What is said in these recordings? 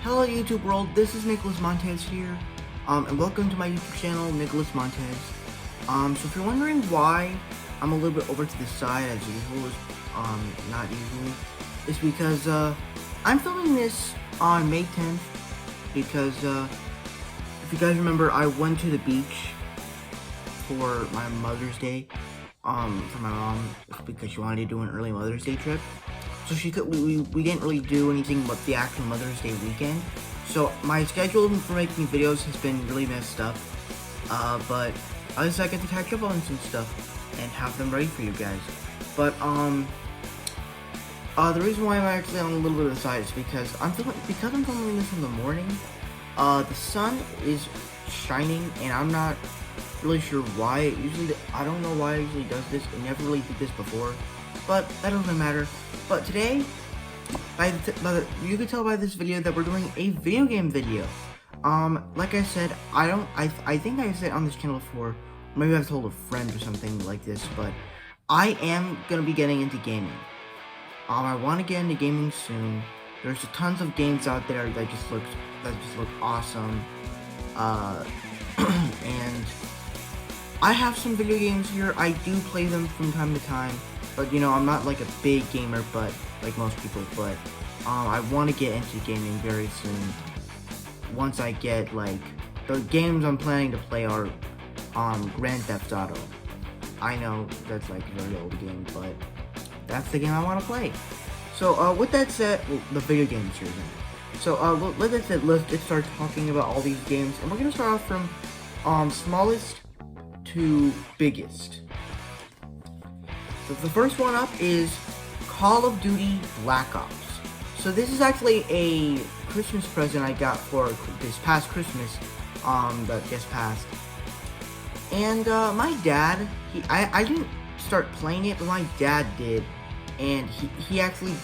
Hello YouTube world, this is Nicholas Montez here, and welcome to my YouTube channel, Nicholas Montez. So if you're wondering why I'm a little bit over to the side as usual, not usually, it's because, I'm filming this on May 10th, because, if you guys remember, I went to the beach for my Mother's Day, for my mom, because she wanted to do an early Mother's Day trip. So we didn't really do anything but the actual Mother's Day weekend. So my schedule for making videos has been really messed up. But at least I get to catch up on some stuff and have them ready for you guys. But the reason why I'm actually on a little bit of the side is because I'm filming this in the morning. The sun is shining and I'm not really sure why. I don't know why it usually does this. It never really did this before. But that doesn't matter. But today, you can tell by this video that we're doing a video game video. Like I said, I think I said on this channel before, maybe I've told a friend or something like this, but I am gonna be getting into gaming. I want to get into gaming soon. There's tons of games out there that just look awesome. And I have some video games here. I do play them from time to time. But, you know, I'm not like a big gamer, but like most people, but I want to get into gaming very soon. Once I get, like, the games I'm planning to play are Grand Theft Auto. I know that's like a very old game, but that's the game I want to play. So, with that said, well, the video game series. So, with that said, let's get started talking about all these games. And we're going to start off from smallest to biggest. So the first one up is Call of Duty Black Ops. So this is actually a Christmas present I got for this past Christmas, that just passed. And my dad, I didn't start playing it, but my dad did, and he actually,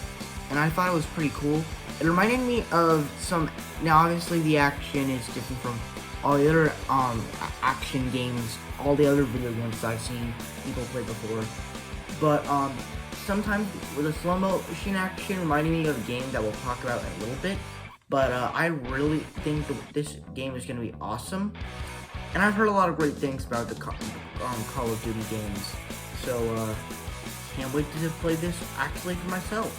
and I thought it was pretty cool. It reminded me of some. Now obviously the action is different from all the other action games, all the other video games I've seen people play before. But sometimes with a slow motion action reminding me of a game that we'll talk about in a little bit. But I really think this game is going to be awesome. And I've heard a lot of great things about the Call of Duty games. So can't wait to play this actually for myself.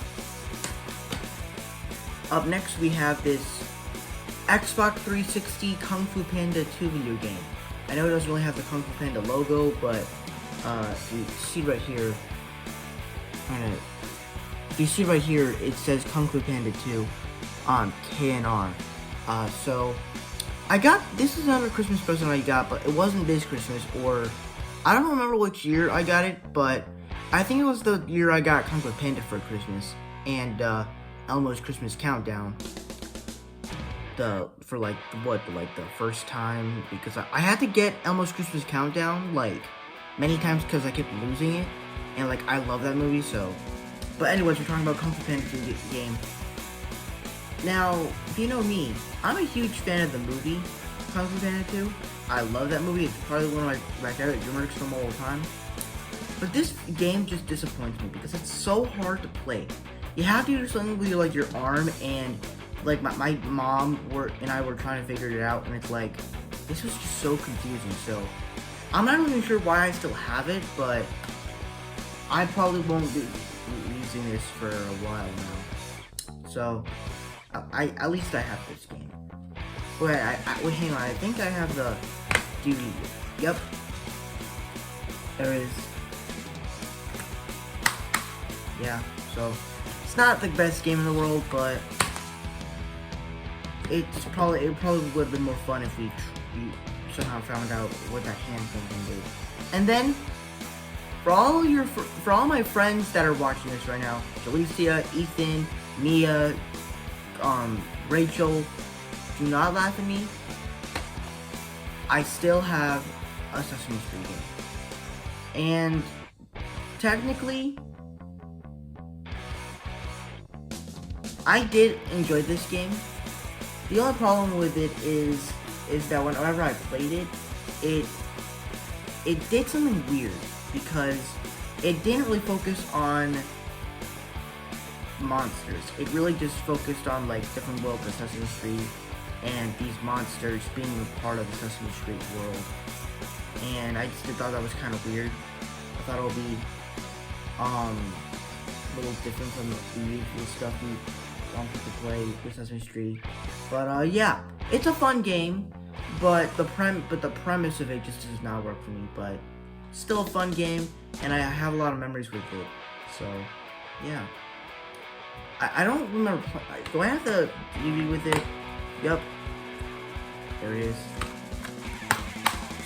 Up next we have this Xbox 360 Kung Fu Panda 2 video game. I know it doesn't really have the Kung Fu Panda logo, but you see right here, it says Kung Fu Panda 2 on KNR. So this is another Christmas present I got, but it wasn't this Christmas, or I don't remember which year I got it, but I think it was the year I got Kung Fu Panda for Christmas, and Elmo's Christmas Countdown. For the first time, because I had to get Elmo's Christmas Countdown like many times because I kept losing it, and like I love that movie. So, but anyways, we're talking about Kung Fu Panda 2 game. Now, if you know me, I'm a huge fan of the movie Kung Fu Panda 2. I love that movie. It's probably one of my favorite DreamWorks from all the time. But this game just disappoints me because it's so hard to play. You have to do something with your arm, and like my mom and I were trying to figure it out, and it's like this was just so confusing. So I'm not even sure why I still have it, but I probably won't be using this for a while now. So at least I have this game. Wait, hang on. I think I have the DVD. Yep, there it is. Yeah. So it's not the best game in the world, but it probably would have been more fun if we somehow found out what that hand thing can do. And then for all my friends that are watching this right now, Jalicia, Ethan, Mia, Rachel, do not laugh at me. I still have a Sesame Street game. And technically, I did enjoy this game. The only problem with it is that whenever I played it, it did something weird because it didn't really focus on monsters. It really just focused on like different worlds of Sesame Street and these monsters being a part of the Sesame Street world. And I just thought that was kind of weird. I thought it would be a little different from the usual stuff we want people to play with Sesame Street. But yeah, it's a fun game, but the premise of it just does not work for me. But still a fun game, and I have a lot of memories with it. So yeah, I don't remember. Do I have the DVD with it? Yep, there it is.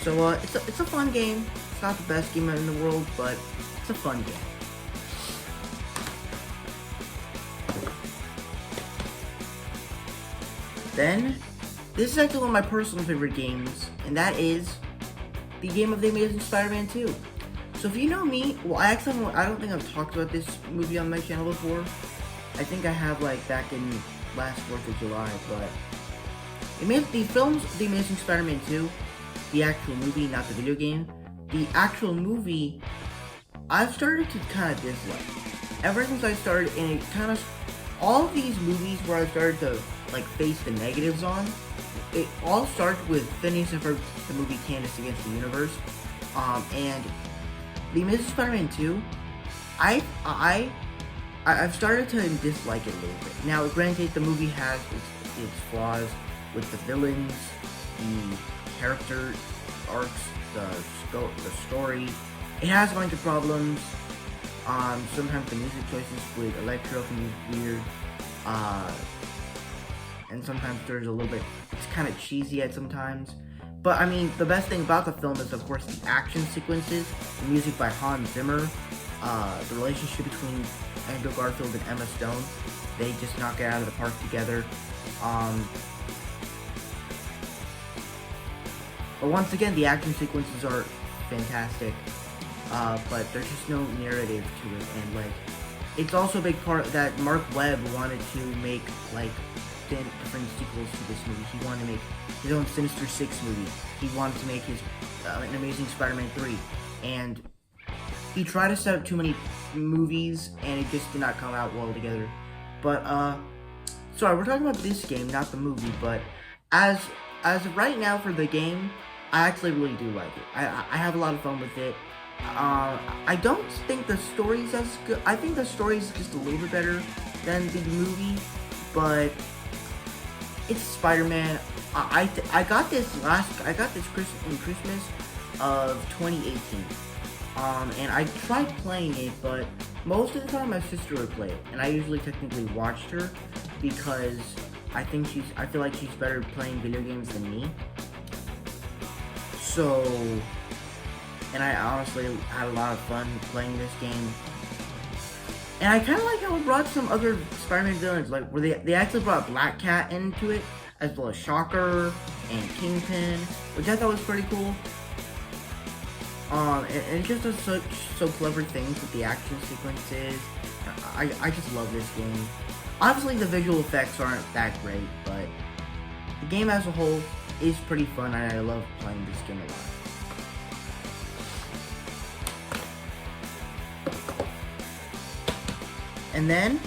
So it's a fun game. It's not the best game in the world, but it's a fun game. Then, this is actually one of my personal favorite games, and that is the game of The Amazing Spider-Man 2. So if you know me, well, I don't think I've talked about this movie on my channel before. I think I have like back in last 4th of July, but the films The Amazing Spider-Man 2, the actual movie, not the video game, the actual movie, I've started to kind of dislike. Ever since I started, and it kind of, all of these movies where I started to like face the negatives on, it all started with Phineas and Ferb, the movie Candace Against the Universe, and The Amazing Spider-Man 2, I've started to dislike it a little bit. Now, granted, the movie has its flaws with the villains, the character arcs, the story. It has a bunch of problems. Sometimes the music choices with Electro can be weird. And sometimes there's a little bit, it's kind of cheesy at sometimes. But I mean, the best thing about the film is, of course, the action sequences, the music by Hans Zimmer, the relationship between Andrew Garfield and Emma Stone. They just knock it out of the park together. But once again, the action sequences are fantastic. But there's just no narrative to it, and like, it's also a big part that Mark Webb wanted to make like different sequels to this movie. He wanted to make his own Sinister Six movie. He wanted to make his an Amazing Spider-Man 3, and he tried to set up too many movies, and it just did not come out well together. But sorry, we're talking about this game, not the movie. But as of right now for the game, I actually really do like it. I have a lot of fun with it. I don't think the story's as good. I think the story's just a little bit better than the movie, but it's Spider-Man. I got this in Christmas of 2018. And I tried playing it, but most of the time my sister would play it, and I usually technically watched her because I feel like she's better playing video games than me. So, and I honestly had a lot of fun playing this game. And I kind of like how it brought some other Spider-Man villains, like where they actually brought Black Cat into it, as well as Shocker and Kingpin, which I thought was pretty cool. And it just does so clever things with the action sequences. I just love this game. Obviously, the visual effects aren't that great, but the game as a whole is pretty fun, and I love playing this game a lot. And then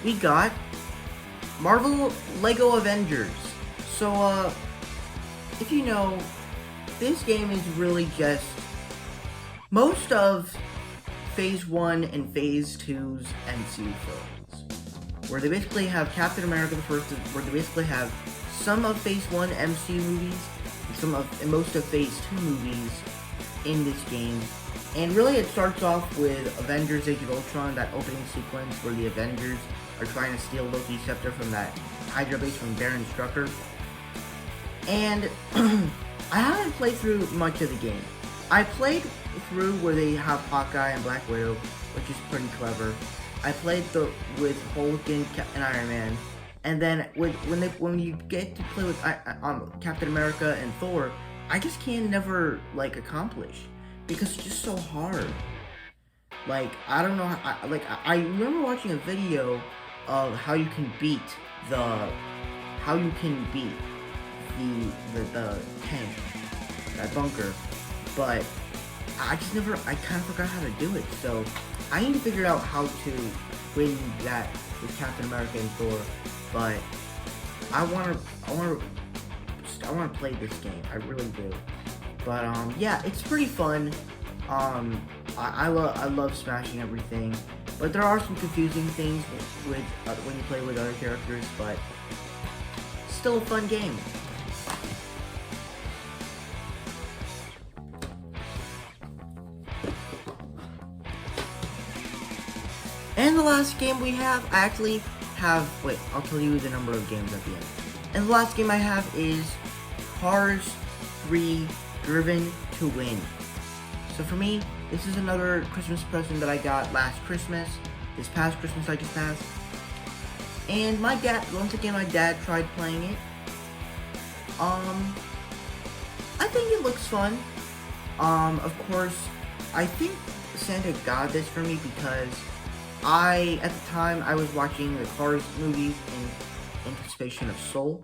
we got Marvel Lego Avengers. So, if you know, this game is really just most of Phase 1 and Phase 2's MCU films, where they basically have Captain America the First, where they basically have some of Phase 1 MCU movies, and most of Phase 2 movies in this game. And really it starts off with Avengers Age of Ultron, that opening sequence where the Avengers are trying to steal Loki's scepter from that Hydra base from Baron Strucker. And I haven't played through much of the game. I played through where they have Hawkeye and Black Widow, which is pretty clever. I played with Hulk and Iron Man, and then when you get to play with Captain America and Thor, I just can't never like accomplish because it's just so hard. Like I don't know. I remember watching a video of how you can beat the tank, that bunker, but I kind of forgot how to do it, so I need to figure out how to win that with Captain America and Thor, but I want to play this game, I really do, but yeah, it's pretty fun. I love smashing everything, but there are some confusing things with when you play with other characters, but still a fun game. And the last game we have, I'll tell you the number of games at the end. And the last game I have is Cars 3 Driven to Win. So for me, this is another Christmas present that I got last Christmas, this past Christmas I just passed. And my dad tried playing it. I think it looks fun. Of course, I think Santa got this for me because at the time, I was watching the Cars movies in anticipation of Soul,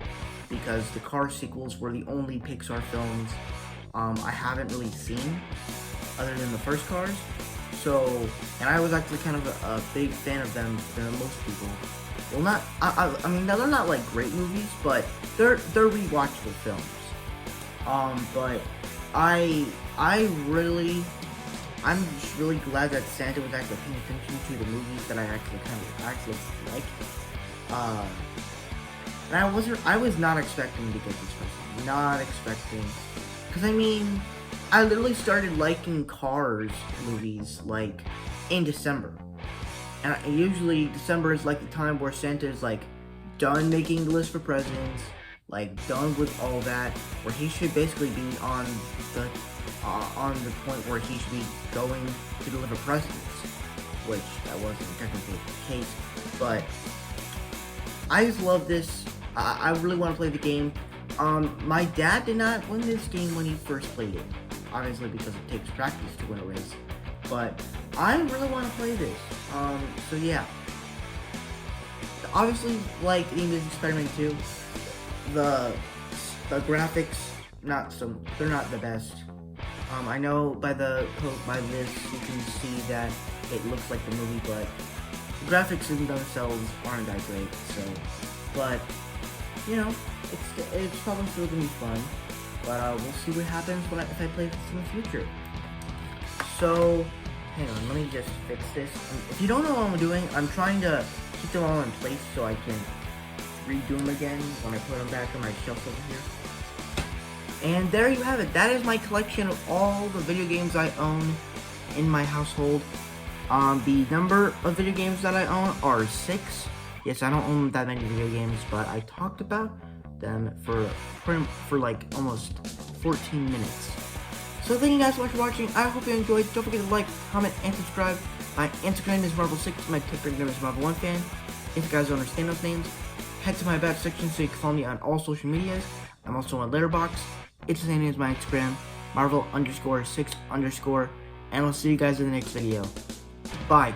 because the Cars sequels were the only Pixar films I haven't really seen, other than the first Cars. So, and I was actually kind of a big fan of them than most people. Well, I mean, they're not like great movies, but they're rewatchable films. But I'm just really glad that Santa was actually paying attention to the movies that I actually like. And I was not expecting to get this person. Not expecting. Because, I mean, I literally started liking Cars movies, like, in December. And usually, December is, like, the time where Santa is, like, done making the list for presents, like, done with all that, where he should basically be on the point where he should be going to deliver presents, which that wasn't technically the case, but I just love this. I really want to play the game. My dad did not win this game when he first played it, obviously because it takes practice to win a race, but I really want to play this. So yeah. Obviously, like the Amazing Spider-Man 2, the graphics, they're not the best. I know by this you can see that it looks like the movie, but the graphics in themselves aren't that great, so, but, you know, it's probably still gonna be fun, but we'll see what happens if I play this in the future. So, hang on, let me just fix this. If you don't know what I'm doing, I'm trying to keep them all in place so I can redo them again when I put them back on my shelf over here. And there you have it. That is my collection of all the video games I own in my household. The number of video games that I own are 6. Yes, I don't own that many video games, but I talked about them for like almost 14 minutes. So thank you guys so much for watching. I hope you enjoyed. Don't forget to like, comment, and subscribe. My Instagram is Marvel6. My Twitter name is Marvel1Fan. If you guys don't understand those names, head to my back section so you can follow me on all social medias. I'm also on Letterboxd. It's the same as my Instagram, Marvel_6_, and I'll see you guys in the next video. Bye.